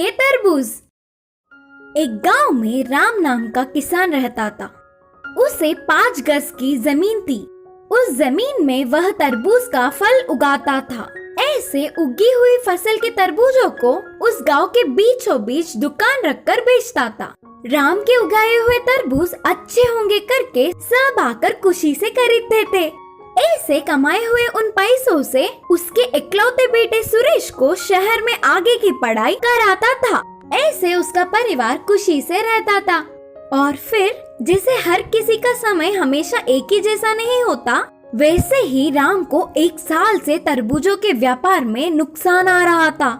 के तरबूज। एक गांव में राम नाम का किसान रहता था। उसे 5 गज की जमीन थी। उस जमीन में वह तरबूज का फल उगाता था। ऐसे उगी हुई फसल के तरबूजों को उस गांव के बीचों बीच दुकान रखकर बेचता था। राम के उगाए हुए तरबूज अच्छे होंगे करके सब आकर खुशी से खरीदते थे। ऐसे कमाए हुए उन पैसों से उसके इकलौते बेटे सुरेश को शहर में आगे की पढ़ाई कराता था। ऐसे उसका परिवार खुशी से रहता था। और फिर जैसे हर किसी का समय हमेशा एक ही जैसा नहीं होता, वैसे ही राम को 1 साल से तरबूजों के व्यापार में नुकसान आ रहा था।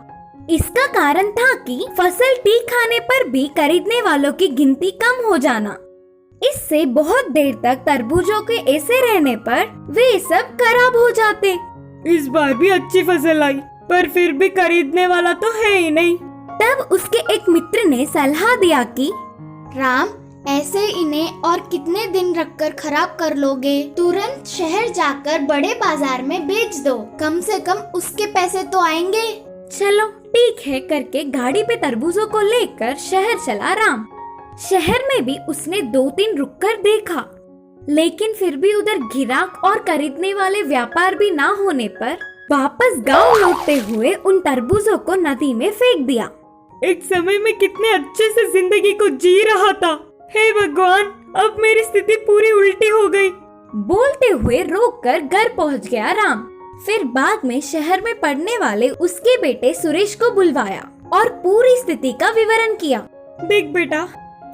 इसका कारण था कि फसल ठीक आने पर भी खरीदने वालों की गिनती कम हो जाना। इससे बहुत देर तक तरबूजों के ऐसे रहने पर वे सब खराब हो जाते। इस बार भी अच्छी फसल आई, पर फिर भी खरीदने वाला तो है ही नहीं। तब उसके एक मित्र ने सलाह दिया कि राम, ऐसे इन्हें और कितने दिन रखकर खराब कर लोगे? तुरंत शहर जाकर बड़े बाजार में बेच दो, कम से कम उसके पैसे तो आएंगे। चलो ठीक है करके गाड़ी पे तरबूजों को लेकर शहर चला राम। शहर में भी उसने 2-3 रुककर देखा, लेकिन फिर भी उधर गिराक और खरीदने वाले व्यापार भी ना होने पर वापस गांव लौटते हुए उन तरबूजों को नदी में फेंक दिया। एक समय में कितने अच्छे से जिंदगी को जी रहा था। हे भगवान, अब मेरी स्थिति पूरी उल्टी हो गई। बोलते हुए रोककर घर पहुंच गया राम। फिर बाद में शहर में पढ़ने वाले उसके बेटे सुरेश को बुलवाया और पूरी स्थिति का विवरण किया। देख बेटा,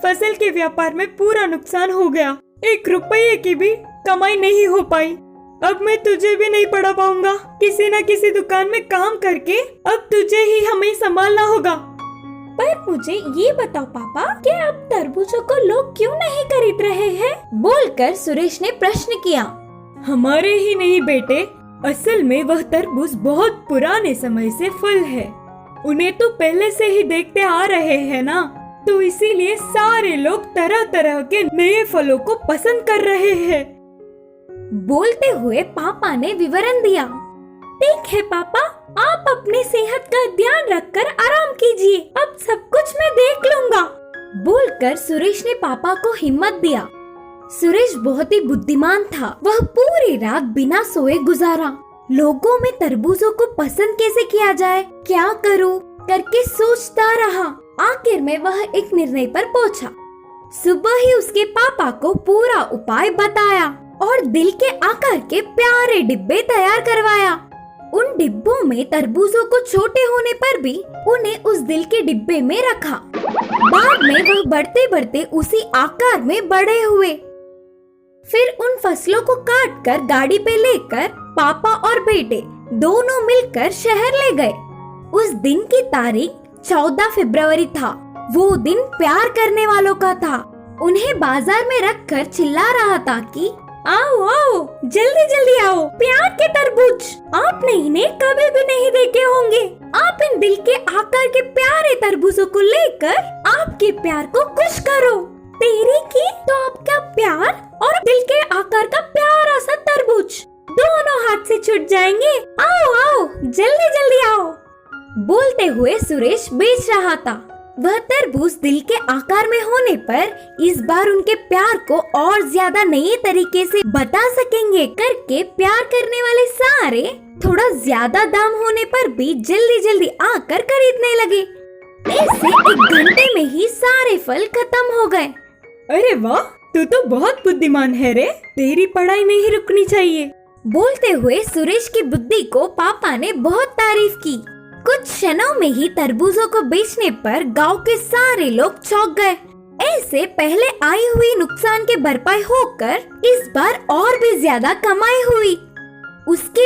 फसल के व्यापार में पूरा नुकसान हो गया। 1 रुपये की भी कमाई नहीं हो पाई। अब मैं तुझे भी नहीं पढ़ा पाऊंगा। किसी न किसी दुकान में काम करके अब तुझे ही हमें संभालना होगा। पर मुझे ये बताओ पापा, क्या अब तरबूजों को लोग क्यों नहीं खरीद रहे हैं? बोलकर सुरेश ने प्रश्न किया। हमारे ही नहीं बेटे, असल में वह तरबूज बहुत पुराने समय से फल है। उन्हें तो पहले से ही देखते आ रहे हैं ना, तो इसीलिए सारे लोग तरह तरह के नए फलों को पसंद कर रहे हैं। बोलते हुए पापा ने विवरण दिया। ठीक है पापा, आप अपनी सेहत का ध्यान रखकर आराम कीजिए, अब सब कुछ मैं देख लूंगा। बोलकर सुरेश ने पापा को हिम्मत दिया। सुरेश बहुत ही बुद्धिमान था। वह पूरी रात बिना सोए गुजारा। लोगों में तरबूजों को पसंद कैसे किया जाए, क्या करूं करके सोचता रहा। आखिर में वह एक निर्णय पर पहुंचा। सुबह ही उसके पापा को पूरा उपाय बताया और दिल के आकार के प्यारे डिब्बे तैयार करवाया। उन डिब्बों में तरबूजों को छोटे होने पर भी उन्हें उस दिल के डिब्बे में रखा। बाद में वह बढ़ते बढ़ते उसी आकार में बड़े हुए। फिर उन फसलों को काट कर गाड़ी पे लेकर पापा और बेटे दोनों मिलकर शहर ले गए। उस दिन की तारीख 14 फरवरी था। वो दिन प्यार करने वालों का था। उन्हें बाजार में रखकर चिल्ला रहा था कि आओ आओ, जल्दी जल्दी आओ, प्यार के तरबूज। आपने इन्हें कभी भी नहीं देखे होंगे। आप इन दिल के आकार के प्यारे तरबूजों को लेकर आपके प्यार को खुश करो। तेरी की तो आपका प्यार और दिल के आकार का प्यारा सा तरबूज दोनों हाथ से छूट जाएंगे। आओ आओ, जल्दी जल्दी आओ। बोलते हुए सुरेश बेच रहा था। वह तरबूज दिल के आकार में होने पर इस बार उनके प्यार को और ज्यादा नए तरीके से बता सकेंगे करके प्यार करने वाले सारे थोड़ा ज्यादा दाम होने पर भी जल्दी जल्दी आकर खरीदने लगे। ऐसे 1 घंटे में ही सारे फल खत्म हो गए। अरे वाह, तू तो बहुत बुद्धिमान है रे। तेरी पढ़ाई नहीं रुकनी चाहिए। बोलते हुए सुरेश की बुद्धि को पापा ने बहुत तारीफ की। कुछ क्षणों में ही तरबूजों को बेचने पर गांव के सारे लोग चौंक गए। ऐसे पहले आई हुई नुकसान के भरपाई होकर इस बार और भी ज्यादा कमाई हुई। उसके